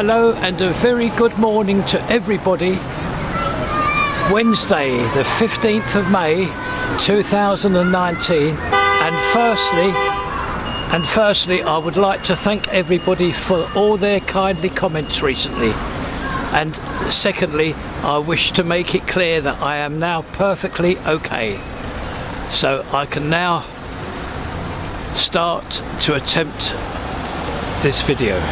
Hello and a very good morning to everybody. Wednesday the 15th of May 2019, and firstly I would like to thank everybody for all their kindly comments recently, and secondly I wish to make it clear that I am now perfectly okay, so I can now start to attempt this video.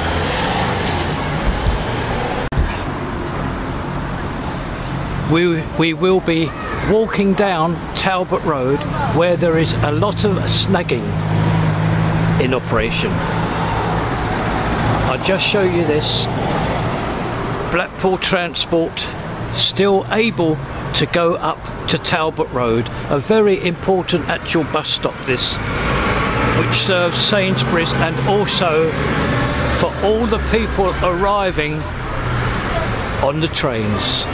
We will be walking down Talbot Road, where there is a lot of snagging in operation. I'll just show you this. Blackpool Transport still able to go up to Talbot Road, a very important actual bus stop this, which serves Sainsbury's and also for all the people arriving on the trains.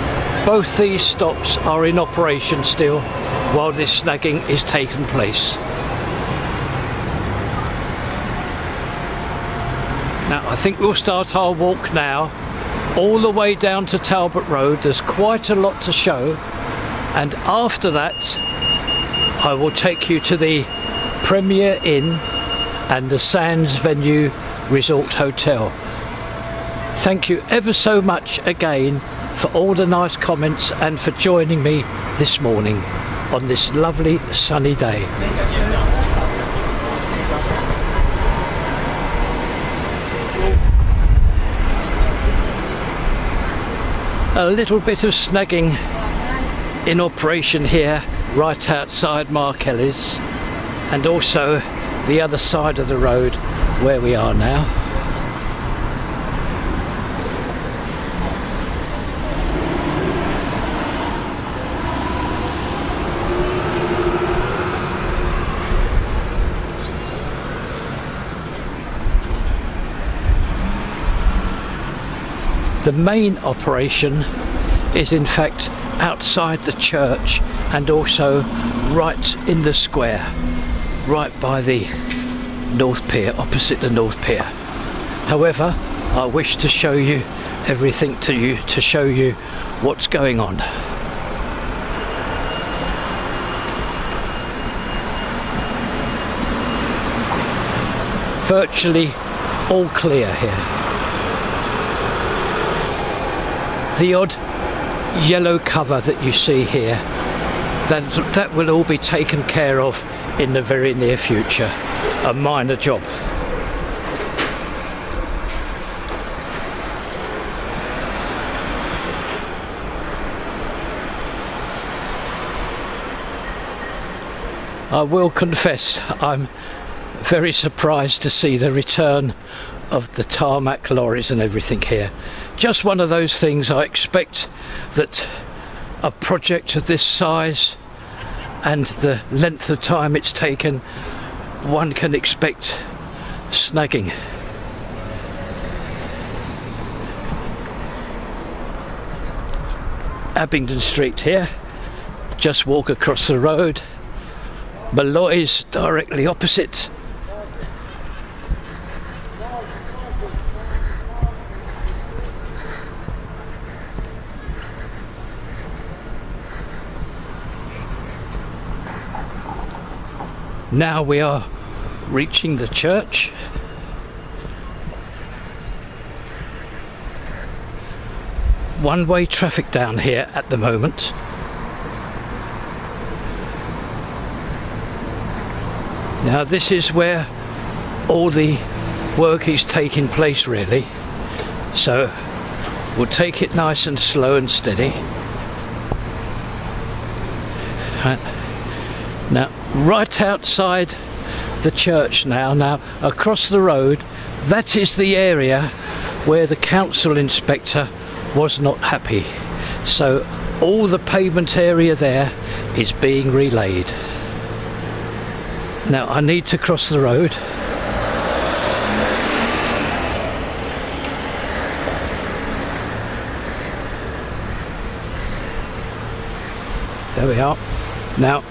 Both these stops are in operation still while this snagging is taking place. Now I think we'll start our walk now all the way down to Talbot Road. There's quite a lot to show, and after that I will take you to the Premier Inn and the Sands Venue Resort Hotel. Thank you ever so much again for all the nice comments and for joining me this morning on this lovely sunny day. A little bit of snagging in operation here right outside Mark Ellis, and also the other side of the road where we are now. The main operation is in fact outside the church and also right in the square, right by the North Pier, opposite the North Pier. However, I wish to show you everything to you, to show you what's going on. Virtually all clear here. The odd yellow cover that you see here, that will all be taken care of in the very near future. A minor job. I will confess I'm very surprised to see the return of the tarmac lorries and everything here. Just one of those things. I expect that a project of this size and the length of time it's taken, one can expect snagging. Abingdon Street here, just walk across the road. Malloy's directly opposite. Now we are reaching the church. One-way traffic down here at the moment. Now this is where all the work is taking place really, so we'll take it nice and slow and steady. Now right outside the church now across the road, that is the area where the council inspector was not happy, so all the pavement area there is being relaid. Now I need to cross the road. There we are. Now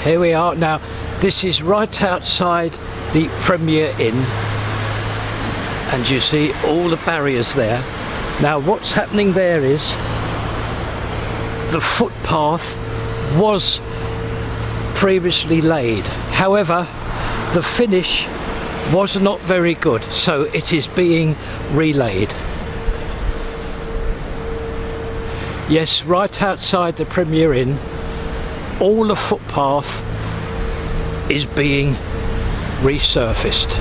here we are now. This is right outside the Premier Inn, and you see all the barriers there. Now what's happening there is the footpath was previously laid, however the finish was not very good, so it is being relaid. Yes, right outside the Premier Inn, all the footpath is being resurfaced.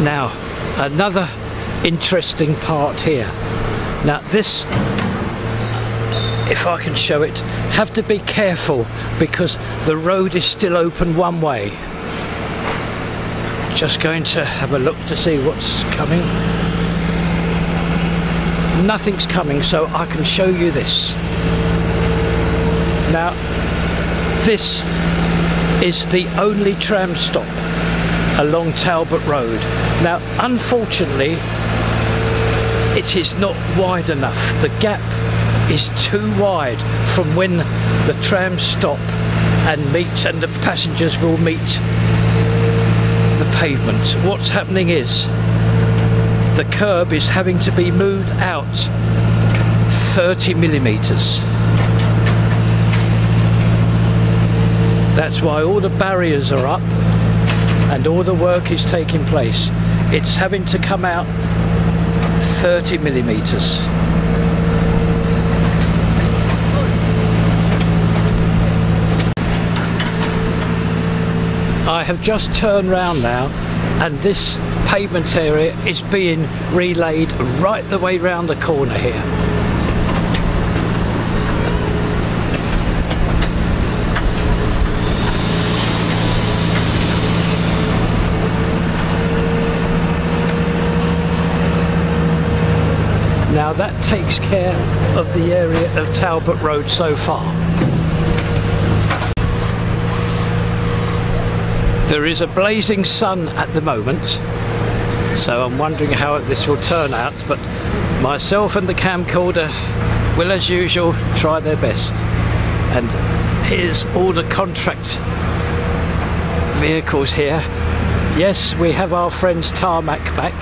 Now, another interesting part here. Now this, if I can show it, have to be careful because the road is still open one way. Just going to have a look to see what's coming. Nothing's coming, so I can show you this. Now, this is the only tram stop along Talbot Road. Now, unfortunately, it is not wide enough. The gap is too wide from when the trams stop and meet, and the passengers will meet the pavement. What's happening is the curb is having to be moved out 30 millimeters. That's why all the barriers are up and all the work is taking place. It's having to come out 30 millimeters. I have just turned round now, and this pavement area is being relayed right the way round the corner here. Now that takes care of the area of Talbot Road so far. There is a blazing sun at the moment, so I'm wondering how this will turn out, but myself and the camcorder will, as usual, try their best. And here's all the contract vehicles here. Yes, we have our friends Tarmac back.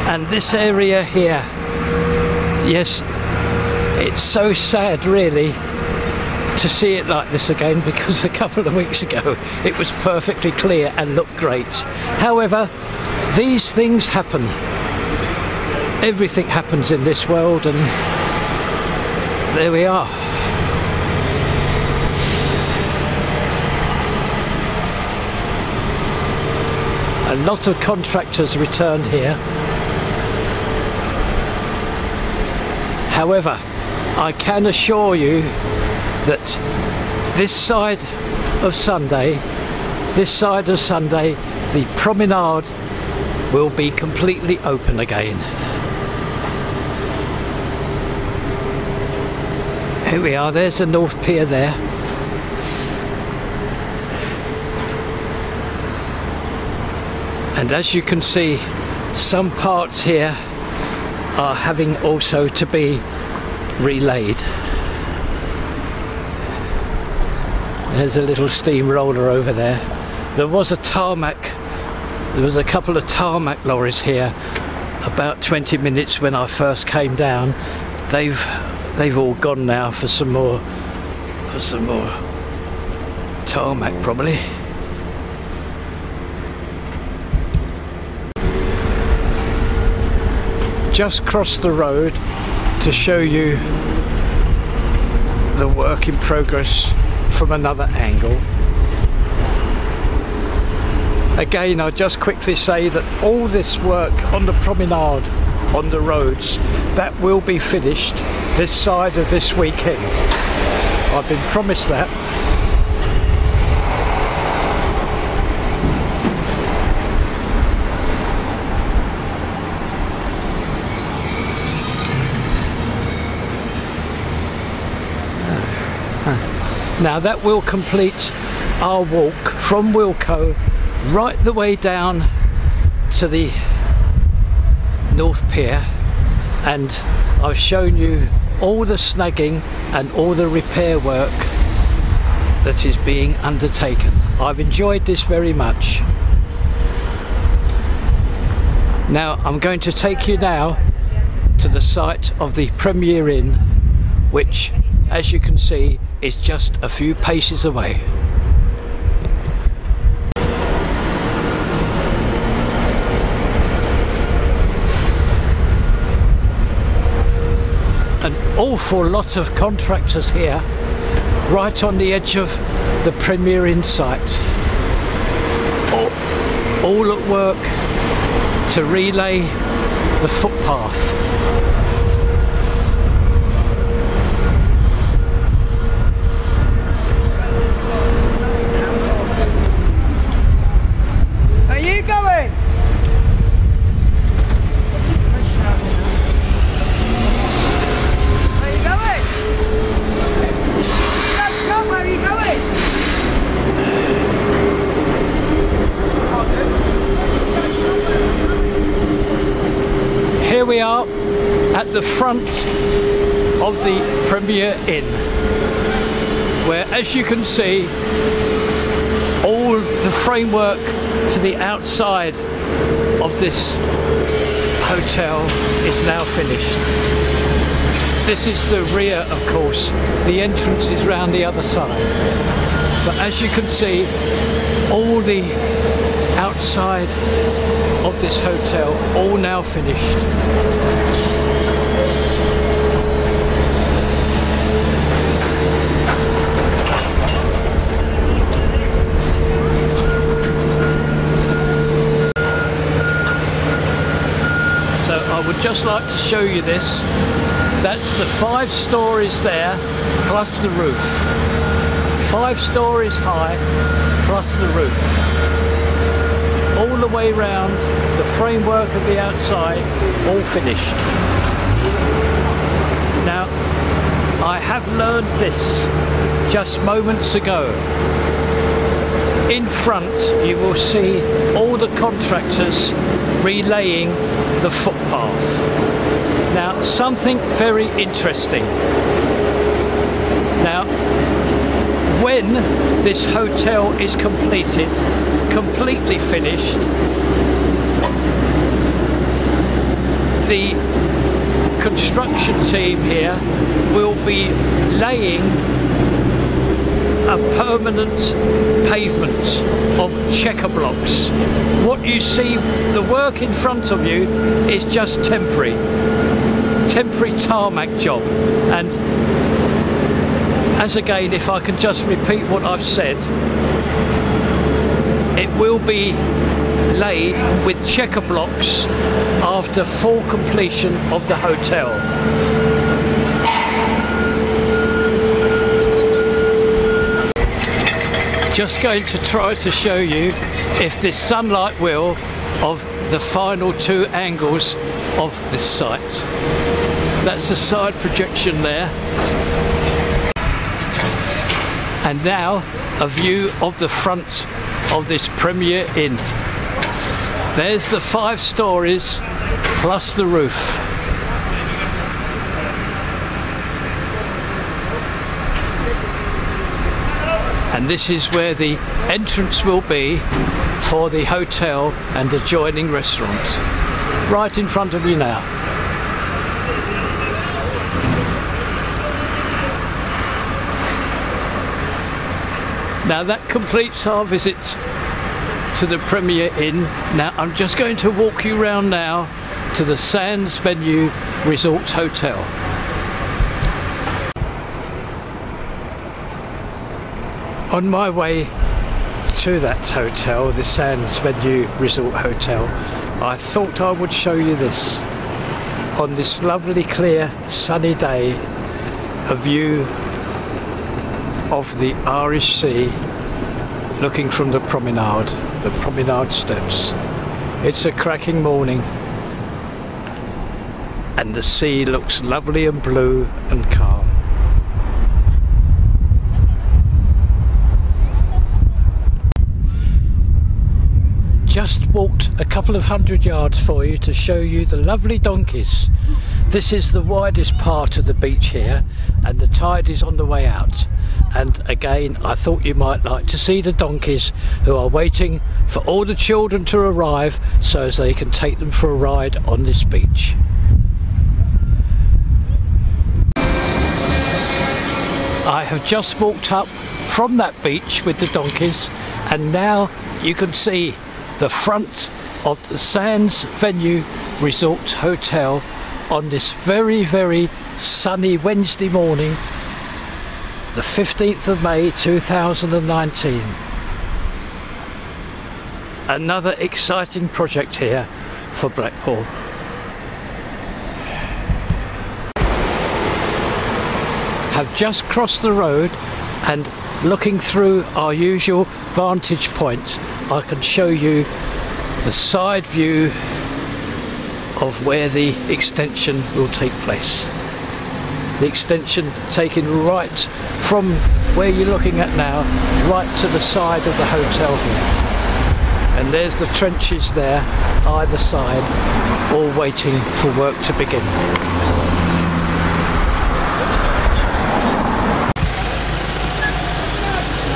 And this area here, yes, it's so sad really to see it like this again, because a couple of weeks ago it was perfectly clear and looked great. However, these things happen. Everything happens in this world, and there we are. A lot of contractors returned here. However, I can assure you that this side of Sunday, the promenade will be completely open again. Here we are, there's the North Pier there. And as you can see, some parts here are having also to be relayed. There's a little steamroller over there. There was a couple of tarmac lorries here about 20 minutes when I first came down. They've all gone now for some more tarmac probably. Just crossed the road to show you the work in progress from another angle. Again, I'll just quickly say that all this work on the promenade, on the roads, that will be finished this side of this weekend. I've been promised that. Now that will complete our walk from Wilko right the way down to the North Pier, and I've shown you all the snagging and all the repair work that is being undertaken. I've enjoyed this very much. Now I'm going to take you now to the site of the Premier Inn, which, as you can see, is just a few paces away. An awful lot of contractors here, right on the edge of the Premier Inn site, all at work to relay the footpath. Are you going? Are you going? Let's go, where are you going? Here we are at the front of the Premier Inn, where, as you can see, all the framework to the outside of this hotel is now finished. This is the rear, of course. The entrance is round the other side. But as you can see, all the outside of this hotel all now finished. So I would just like to show you this. That's the 5 stories there plus the roof. 5 stories high plus the roof. All the way round, the framework of the outside, all finished. Now, I have learned this just moments ago. In front, you will see all the contractors relaying the footpath. Now, something very interesting. Now, when this hotel is completed, completely finished, the construction team here will be laying a permanent pavement of checker blocks. What you see, the work in front of you, is just temporary tarmac job. And as again, if I can just repeat what I've said, it will be laid with checker blocks after full completion of the hotel. Just going to try to show you if this sunlight will of the final 2 angles of this site. That's a side projection there. And now a view of the front of this Premier Inn. There's the 5 stories plus the roof. And this is where the entrance will be for the hotel and adjoining restaurant. Right in front of you now. Now that completes our visit to the Premier Inn. Now I'm just going to walk you round now to the Sands Venue Resort Hotel. On my way to that hotel, the Sands Venue Resort Hotel, I thought I would show you this. On this lovely, clear, sunny day, a view of the Irish Sea looking from the promenade steps. It's a cracking morning and the sea looks lovely and blue and calm. just walked a couple of 100 yards for you to show you the lovely donkeys. This is the widest part of the beach here, and the tide is on the way out. And again, I thought you might like to see the donkeys who are waiting for all the children to arrive so as they can take them for a ride on this beach. I have just walked up from that beach with the donkeys, and now you can see the front of the Sands Venue Resort Hotel on this very sunny Wednesday morning, the 15th of May 2019. Another exciting project here for Blackpool. Have just crossed the road, and looking through our usual vantage point, I can show you the side view of where the extension will take place. The extension taken right from where you're looking at now, right to the side of the hotel here. And there's the trenches there, either side, all waiting for work to begin.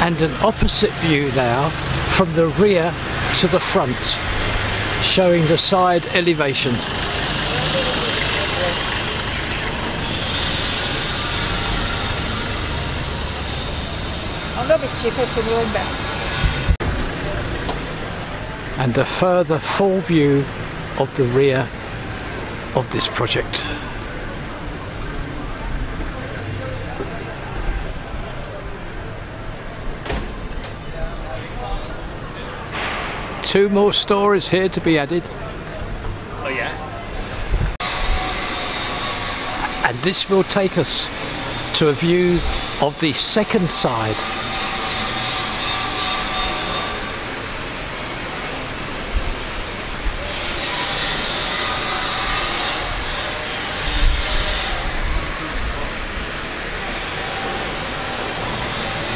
And an opposite view now from the rear to the front, showing the side elevation. And a further full view of the rear of this project. Two more stories here to be added. Oh yeah. And this will take us to a view of the second side.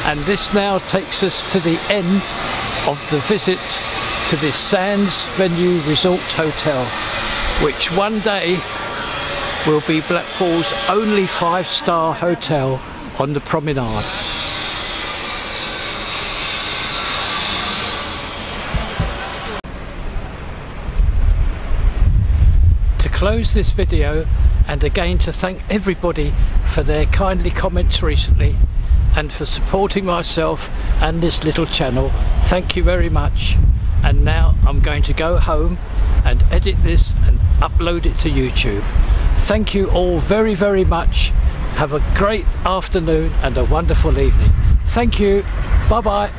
And this now takes us to the end of the visit to this Sands Venue Resort Hotel, which one day will be Blackpool's only 5-star hotel on the promenade. To close this video, and again to thank everybody for their kindly comments recently and for supporting myself and this little channel, thank you very much. And now I'm going to go home and edit this and upload it to YouTube. Thank you all very much. Have a great afternoon and a wonderful evening. Thank you. Bye bye.